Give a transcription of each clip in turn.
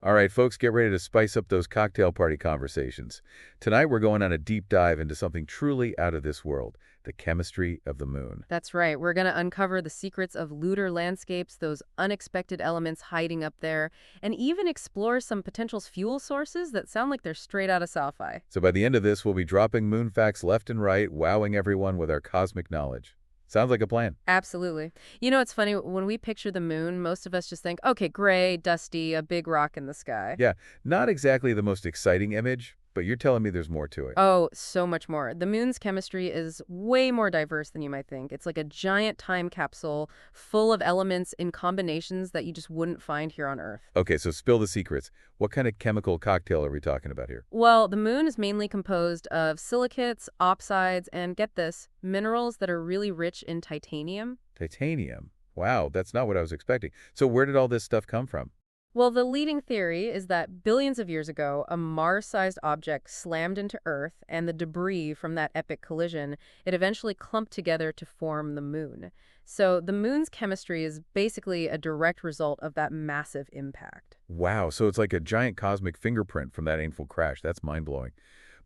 All right, folks, get ready to spice up those cocktail party conversations. Tonight, we're going on a deep dive into something truly out of this world, the chemistry of the moon. That's right. We're going to uncover the secrets of lunar landscapes, those unexpected elements hiding up there, and even explore some potential fuel sources that sound like they're straight out of sci-fi. So by the end of this, we'll be dropping moon facts left and right, wowing everyone with our cosmic knowledge. Sounds like a plan. Absolutely. You know, it's funny, when we picture the moon, most of us just think, okay, gray, dusty, a big rock in the sky. Yeah, not exactly the most exciting image, but you're telling me there's more to it. Oh, so much more. The moon's chemistry is way more diverse than you might think. It's like a giant time capsule full of elements in combinations that you just wouldn't find here on Earth. Okay, so spill the secrets. What kind of chemical cocktail are we talking about here? Well, the moon is mainly composed of silicates, oxides, and get this, minerals that are really rich in titanium. Titanium. Wow, that's not what I was expecting. So where did all this stuff come from? Well, the leading theory is that billions of years ago, a Mars-sized object slammed into Earth, and the debris from that epic collision, it eventually clumped together to form the moon. So the moon's chemistry is basically a direct result of that massive impact. Wow, so it's like a giant cosmic fingerprint from that ancient crash. That's mind-blowing.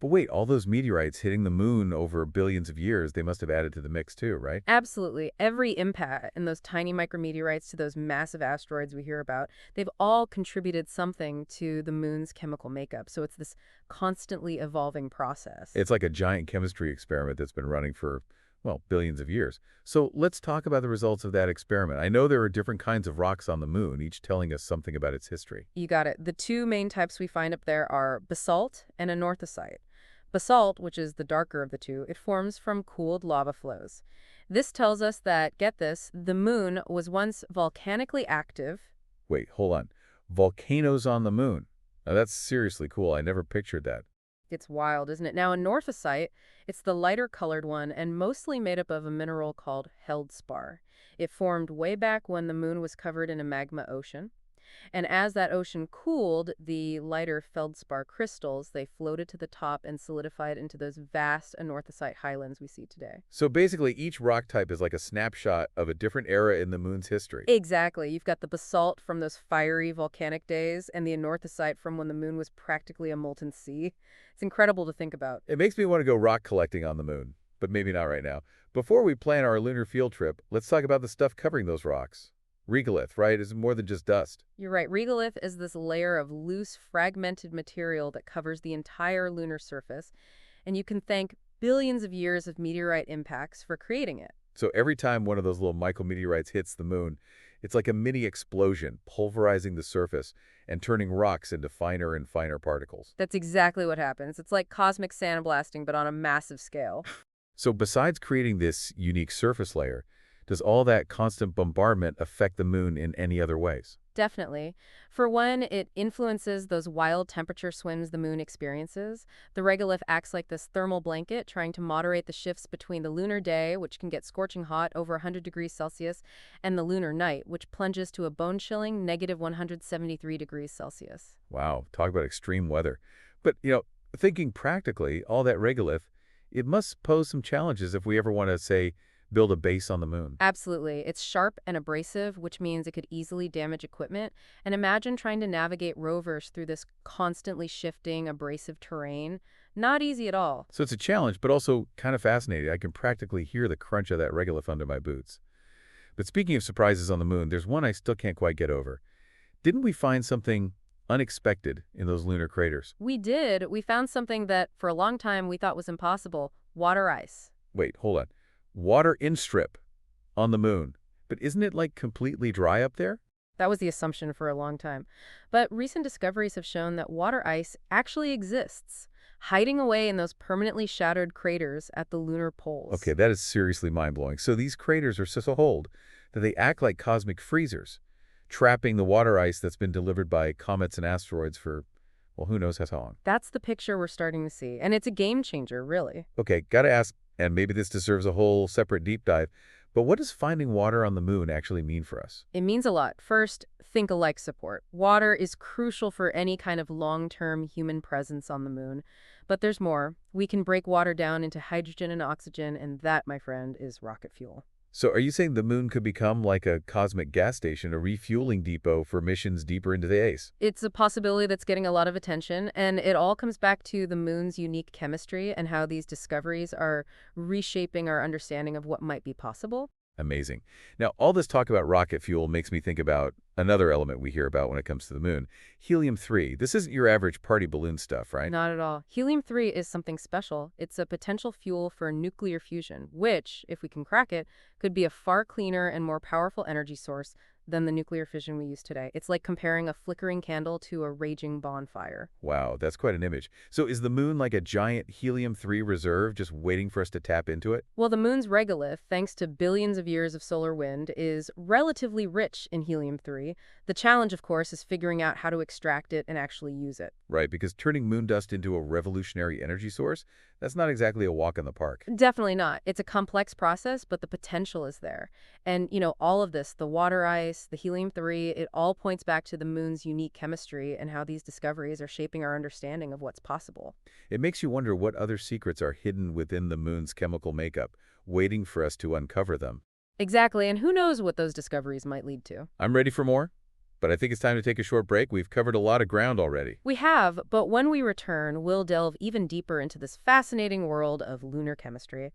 But wait, all those meteorites hitting the moon over billions of years, they must have added to the mix too, right? Absolutely. Every impact and those tiny micrometeorites to those massive asteroids we hear about, they've all contributed something to the moon's chemical makeup. So it's this constantly evolving process. It's like a giant chemistry experiment that's been running for, well, billions of years. So let's talk about the results of that experiment. I know there are different kinds of rocks on the moon, each telling us something about its history. You got it. The two main types we find up there are basalt and anorthosite. Basalt, which is the darker of the two, it forms from cooled lava flows. This tells us that, get this, the moon was once volcanically active. Wait, hold on. Volcanoes on the moon. Now that's seriously cool. I never pictured that. It's wild, isn't it? Now, anorthosite, it's the lighter colored one and mostly made up of a mineral called feldspar. It formed way back when the moon was covered in a magma ocean. And as that ocean cooled, the lighter feldspar crystals, they floated to the top and solidified into those vast anorthosite highlands we see today. So basically, each rock type is like a snapshot of a different era in the moon's history. Exactly. You've got the basalt from those fiery volcanic days and the anorthosite from when the moon was practically a molten sea. It's incredible to think about. It makes me want to go rock collecting on the moon, but maybe not right now. Before we plan our lunar field trip, let's talk about the stuff covering those rocks. Regolith, right, is more than just dust. You're right. Regolith is this layer of loose, fragmented material that covers the entire lunar surface, and you can thank billions of years of meteorite impacts for creating it. So every time one of those little micrometeorites hits the moon, it's like a mini explosion, pulverizing the surface and turning rocks into finer and finer particles. That's exactly what happens. It's like cosmic sandblasting, but on a massive scale. So besides creating this unique surface layer, does all that constant bombardment affect the moon in any other ways? Definitely. For one, it influences those wild temperature swings the moon experiences. The regolith acts like this thermal blanket, trying to moderate the shifts between the lunar day, which can get scorching hot over 100 degrees Celsius, and the lunar night, which plunges to a bone-chilling negative 173 degrees Celsius. Wow, talk about extreme weather. But, thinking practically, all that regolith, it must pose some challenges if we ever want to, say, build a base on the moon. Absolutely. It's sharp and abrasive, which means it could easily damage equipment. And imagine trying to navigate rovers through this constantly shifting, abrasive terrain. Not easy at all. So it's a challenge, but also kind of fascinating. I can practically hear the crunch of that regolith under my boots. But speaking of surprises on the moon, there's one I still can't quite get over. Didn't we find something unexpected in those lunar craters? We did. We found something that, for a long time, we thought was impossible: water ice. Wait, hold on. Water in strip on the moon. But isn't it like completely dry up there? That was the assumption for a long time. But recent discoveries have shown that water ice actually exists, hiding away in those permanently shattered craters at the lunar poles. Okay, that is seriously mind-blowing. So these craters are so old that they act like cosmic freezers, trapping the water ice that's been delivered by comets and asteroids for, well, who knows how long. That's the picture we're starting to see, and it's a game changer, really. Okay, gotta ask, and maybe this deserves a whole separate deep dive, but what does finding water on the moon actually mean for us? It means a lot. First, think alike support. Water is crucial for any kind of long-term human presence on the moon. But there's more. We can break water down into hydrogen and oxygen, and that, my friend, is rocket fuel. So are you saying the moon could become like a cosmic gas station, a refueling depot for missions deeper into the ace? It's a possibility that's getting a lot of attention, and it all comes back to the moon's unique chemistry and how these discoveries are reshaping our understanding of what might be possible. Amazing. Now, all this talk about rocket fuel makes me think about another element we hear about when it comes to the moon, helium-3. This isn't your average party balloon stuff, right? Not at all. Helium-3 is something special. It's a potential fuel for nuclear fusion, which, if we can crack it, could be a far cleaner and more powerful energy source than the nuclear fission we use today. It's like comparing a flickering candle to a raging bonfire. Wow, that's quite an image. So is the moon like a giant helium-3 reserve just waiting for us to tap into it? Well, the moon's regolith, thanks to billions of years of solar wind, is relatively rich in helium-3. The challenge, of course, is figuring out how to extract it and actually use it. Right, because turning moon dust into a revolutionary energy source, that's not exactly a walk in the park. Definitely not. It's a complex process, but the potential is there. And, all of this, the water ice, the helium-3, it all points back to the moon's unique chemistry and how these discoveries are shaping our understanding of what's possible. It makes you wonder what other secrets are hidden within the moon's chemical makeup, waiting for us to uncover them. Exactly, and who knows what those discoveries might lead to. I'm ready for more, but I think it's time to take a short break. We've covered a lot of ground already. We have, but when we return, we'll delve even deeper into this fascinating world of lunar chemistry.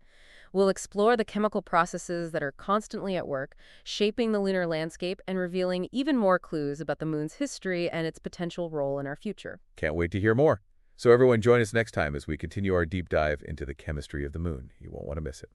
We'll explore the chemical processes that are constantly at work, shaping the lunar landscape and revealing even more clues about the moon's history and its potential role in our future. Can't wait to hear more. So everyone join us next time as we continue our deep dive into the chemistry of the moon. You won't want to miss it.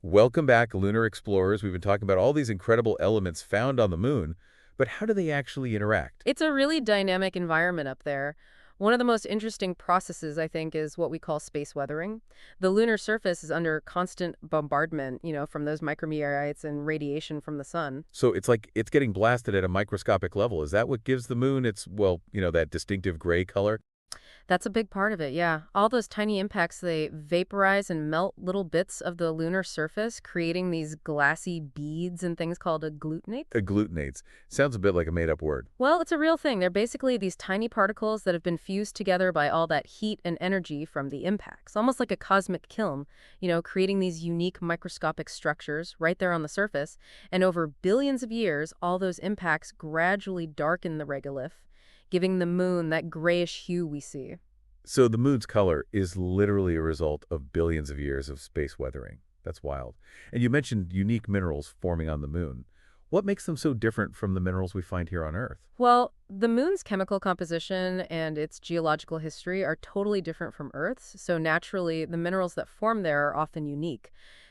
Welcome back, lunar explorers. We've been talking about all these incredible elements found on the moon, but how do they actually interact? It's a really dynamic environment up there. One of the most interesting processes, I think, is what we call space weathering. The lunar surface is under constant bombardment, from those micrometeorites and radiation from the sun. So it's like it's getting blasted at a microscopic level. Is that what gives the moon its, well, that distinctive gray color? That's a big part of it, yeah. All those tiny impacts, they vaporize and melt little bits of the lunar surface, creating these glassy beads and things called agglutinates. Agglutinates. Sounds a bit like a made-up word. Well, it's a real thing. They're basically these tiny particles that have been fused together by all that heat and energy from the impacts, almost like a cosmic kiln, creating these unique microscopic structures right there on the surface. And over billions of years, all those impacts gradually darken the regolith, giving the moon that grayish hue we see. So the moon's color is literally a result of billions of years of space weathering. That's wild. And you mentioned unique minerals forming on the moon. What makes them so different from the minerals we find here on Earth? Well, the moon's chemical composition and its geological history are totally different from Earth's, so naturally, the minerals that form there are often unique.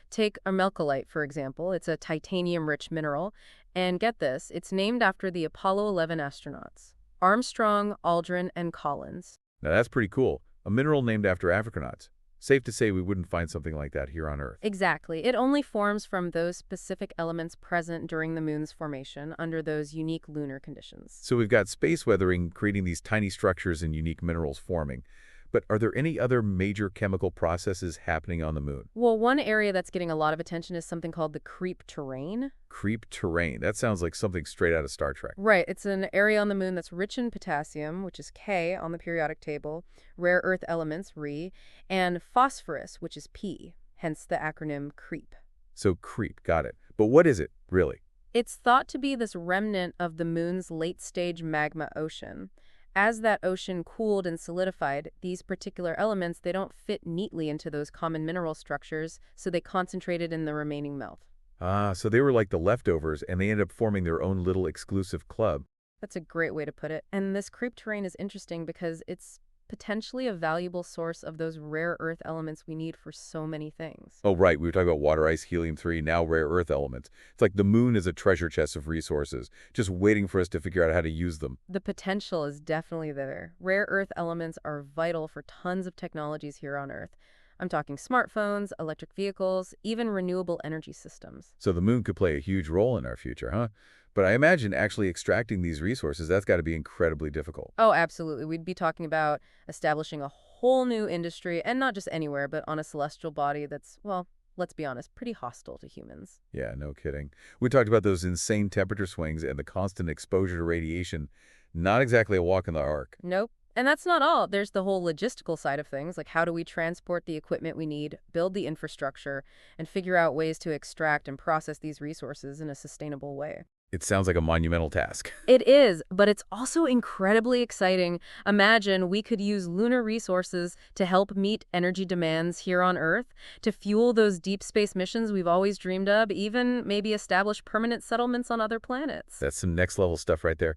Take amalcolite, for example. It's a titanium-rich mineral, and get this, it's named after the Apollo 11 astronauts, Armstrong, Aldrin, and Collins. Now that's pretty cool. A mineral named after astronauts. Safe to say we wouldn't find something like that here on Earth. Exactly. It only forms from those specific elements present during the moon's formation under those unique lunar conditions. So we've got space weathering creating these tiny structures and unique minerals forming. But are there any other major chemical processes happening on the moon? Well, one area that's getting a lot of attention is something called the creep terrain. Creep terrain. That sounds like something straight out of Star Trek. Right. It's an area on the moon that's rich in potassium, which is K on the periodic table, rare earth elements, Re, and phosphorus, which is P, hence the acronym CREEP. So creep, got it. But what is it, really? It's thought to be this remnant of the moon's late-stage magma ocean. As that ocean cooled and solidified, these particular elements, they don't fit neatly into those common mineral structures, so they concentrated in the remaining melt. Ah, so they were like the leftovers, and they ended up forming their own little exclusive club. That's a great way to put it. And this creep terrain is interesting because it's potentially a valuable source of those rare earth elements we need for so many things. Oh, right. We were talking about water, ice, helium-3, now rare earth elements. It's like the moon is a treasure chest of resources, just waiting for us to figure out how to use them. The potential is definitely there. Rare earth elements are vital for tons of technologies here on Earth. I'm talking smartphones, electric vehicles, even renewable energy systems. So the moon could play a huge role in our future, huh? But I imagine actually extracting these resources, that's got to be incredibly difficult. Oh, absolutely. We'd be talking about establishing a whole new industry, and not just anywhere, but on a celestial body that's, well, let's be honest, pretty hostile to humans. Yeah, no kidding. We talked about those insane temperature swings and the constant exposure to radiation. Not exactly a walk in the ark. Nope. And that's not all. There's the whole logistical side of things, like how do we transport the equipment we need, build the infrastructure, and figure out ways to extract and process these resources in a sustainable way. It sounds like a monumental task. It is, but it's also incredibly exciting. Imagine we could use lunar resources to help meet energy demands here on Earth, to fuel those deep space missions we've always dreamed of, even maybe establish permanent settlements on other planets. That's some next level stuff right there.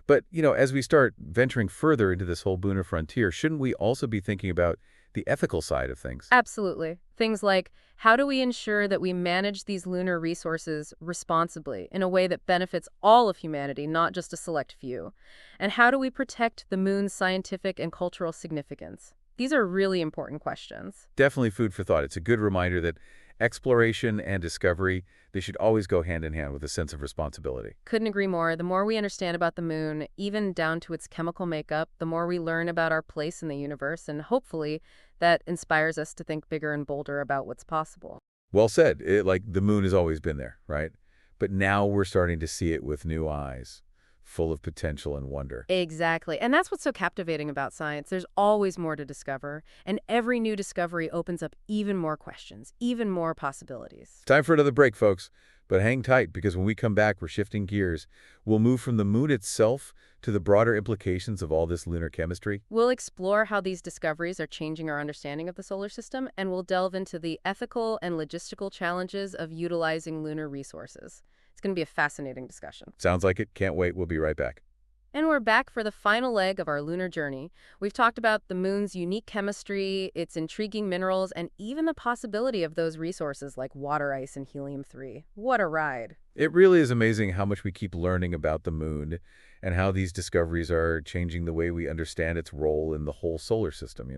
But, as we start venturing further into this whole lunar frontier, shouldn't we also be thinking about the ethical side of things? Absolutely. Things like, how do we ensure that we manage these lunar resources responsibly in a way that benefits all of humanity, not just a select few? And how do we protect the moon's scientific and cultural significance? These are really important questions. Definitely food for thought. It's a good reminder that exploration and discovery, they should always go hand in hand with a sense of responsibility. Couldn't agree more. The more we understand about the moon, even down to its chemical makeup, the more we learn about our place in the universe, and hopefully that inspires us to think bigger and bolder about what's possible. Well said. Like the moon has always been there, right? But now we're starting to see it with new eyes, full of potential and wonder. Exactly. And that's what's so captivating about science. There's always more to discover, and every new discovery opens up even more questions, even more possibilities. Time for another break, folks. But hang tight, because when we come back, we're shifting gears. We'll move from the moon itself to the broader implications of all this lunar chemistry. We'll explore how these discoveries are changing our understanding of the solar system, and we'll delve into the ethical and logistical challenges of utilizing lunar resources. It's going to be a fascinating discussion. Sounds like it. Can't wait. We'll be right back. And we're back for the final leg of our lunar journey. We've talked about the moon's unique chemistry, its intriguing minerals, and even the possibility of those resources like water ice and helium-3. What a ride. It really is amazing how much we keep learning about the moon and how these discoveries are changing the way we understand its role in the whole solar system.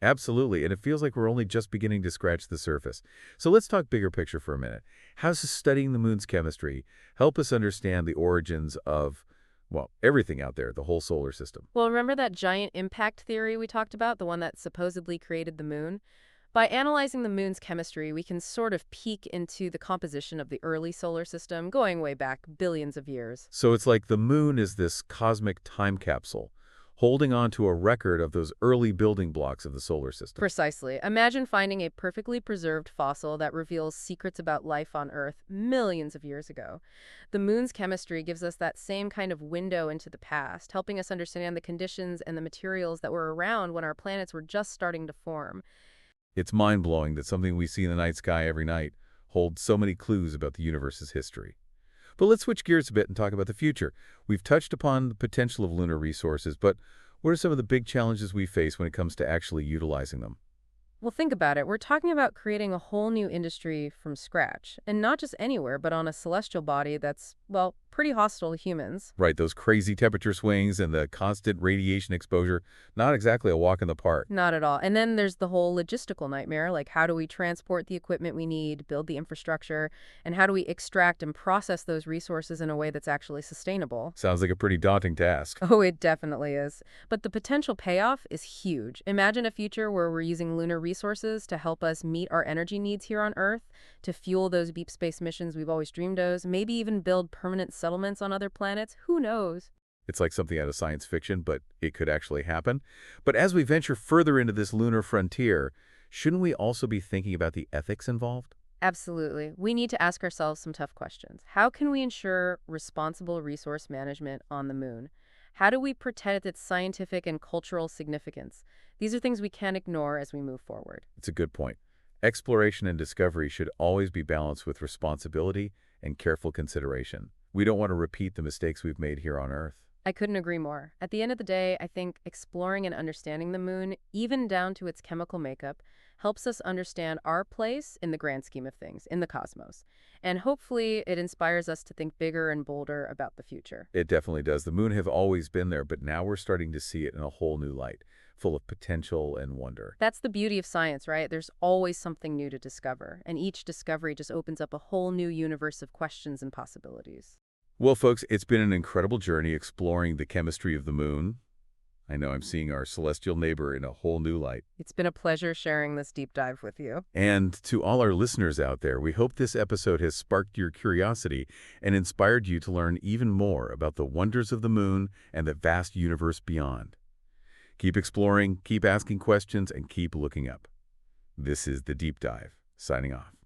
Absolutely, and it feels like we're only just beginning to scratch the surface. So let's talk bigger picture for a minute. How does studying the moon's chemistry help us understand the origins of, well, everything out there, the whole solar system? Well, remember that giant impact theory we talked about, the one that supposedly created the moon? By analyzing the moon's chemistry, we can sort of peek into the composition of the early solar system, going way back billions of years. So it's like the moon is this cosmic time capsule, holding on to a record of those early building blocks of the solar system. Precisely. Imagine finding a perfectly preserved fossil that reveals secrets about life on Earth millions of years ago. The moon's chemistry gives us that same kind of window into the past, helping us understand the conditions and the materials that were around when our planets were just starting to form. It's mind-blowing that something we see in the night sky every night holds so many clues about the universe's history. But let's switch gears a bit and talk about the future. We've touched upon the potential of lunar resources, but what are some of the big challenges we face when it comes to actually utilizing them? Well, think about it. We're talking about creating a whole new industry from scratch, and not just anywhere, but on a celestial body that's, well, pretty hostile to humans. Right, those crazy temperature swings and the constant radiation exposure, not exactly a walk in the park. Not at all. And then there's the whole logistical nightmare, like how do we transport the equipment we need, build the infrastructure, and how do we extract and process those resources in a way that's actually sustainable? Sounds like a pretty daunting task. Oh, it definitely is. But the potential payoff is huge. Imagine a future where we're using lunar resources to help us meet our energy needs here on Earth, to fuel those deep space missions we've always dreamed of, maybe even build permanent settlements on other planets. Who knows? It's like something out of science fiction, but it could actually happen. But as we venture further into this lunar frontier, shouldn't we also be thinking about the ethics involved? Absolutely. We need to ask ourselves some tough questions. How can we ensure responsible resource management on the moon? How do we protect its scientific and cultural significance? These are things we can't ignore as we move forward. It's a good point. Exploration and discovery should always be balanced with responsibility and careful consideration. We don't want to repeat the mistakes we've made here on Earth. I couldn't agree more. At the end of the day, I think exploring and understanding the moon, even down to its chemical makeup, helps us understand our place in the grand scheme of things, in the cosmos. And hopefully it inspires us to think bigger and bolder about the future. It definitely does. The moon have always been there, but now we're starting to see it in a whole new light, full of potential and wonder. That's the beauty of science, right? There's always something new to discover, and each discovery just opens up a whole new universe of questions and possibilities. Well, folks, it's been an incredible journey exploring the chemistry of the moon. I know I'm seeing our celestial neighbor in a whole new light. It's been a pleasure sharing this deep dive with you. And to all our listeners out there, we hope this episode has sparked your curiosity and inspired you to learn even more about the wonders of the moon and the vast universe beyond. Keep exploring, keep asking questions, and keep looking up. This is The Deep Dive, signing off.